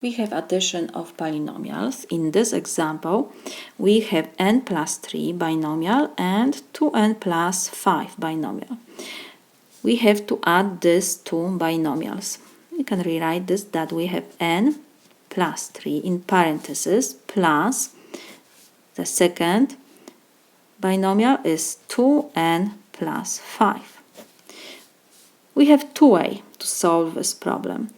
We have addition of polynomials. In this example, we have n plus 3 binomial and 2n plus 5 binomial. We have to add these two binomials. We can rewrite this that we have n plus 3 in parentheses plus the second binomial is 2n plus 5. We have two ways to solve this problem.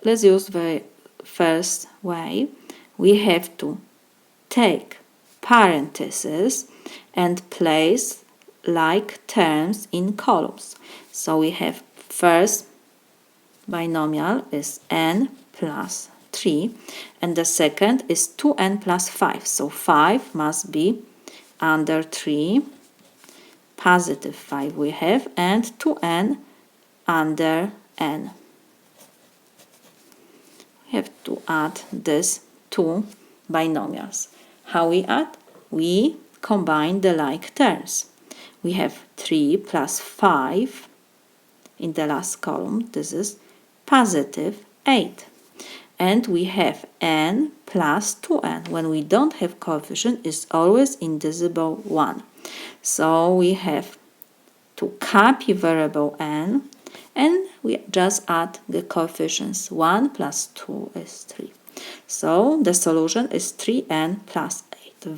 Let's use the first way. We have to take parentheses and place like terms in columns. So we have first binomial is n plus 3 and the second is 2n plus 5. So 5 must be under 3, positive 5 we have, and 2n under n. We have to add these two binomials. How we add? We combine the like terms. We have 3 plus 5 in the last column. This is positive 8. And we have n plus 2n. When we don't have coefficient, it's always indivisible 1. So we have to copy variable n, and we just add the coefficients. 1 plus 2 is 3. So the solution is 3n plus 8.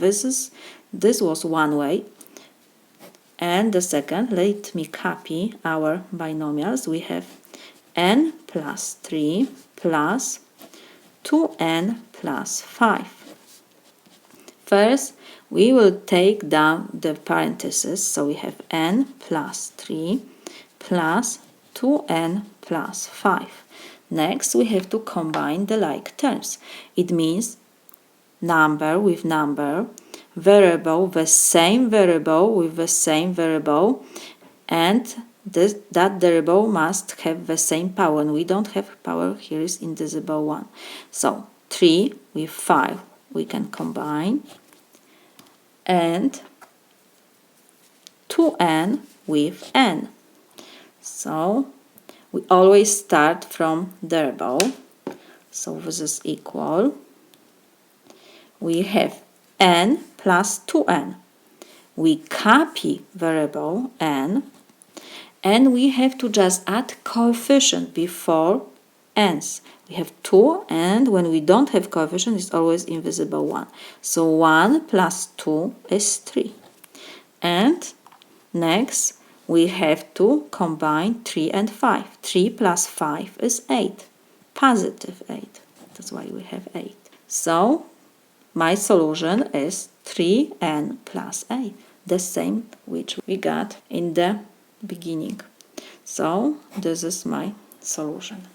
This was one way. And the second, let me copy our binomials. We have n plus 3 plus 2n plus 5. First, we will take down the parentheses. So we have n plus 3 plus 2n plus 5. Next, we have to combine the like terms. It means number with number, variable, the same variable with the same variable, and that variable must have the same power. And we don't have power, here is indivisible 1. So 3 with 5 we can combine, and 2n with n. So we always start from variable. So this is equal. We have n plus 2n. We copy variable n, and we have to just add coefficient before n's. We have 2, and when we don't have coefficient, it's always invisible 1. So 1 plus 2 is 3. And next, we have to combine 3 and 5. 3 plus 5 is 8, positive 8. That's why we have 8. So my solution is 3n plus 8, the same which we got in the beginning. So this is my solution.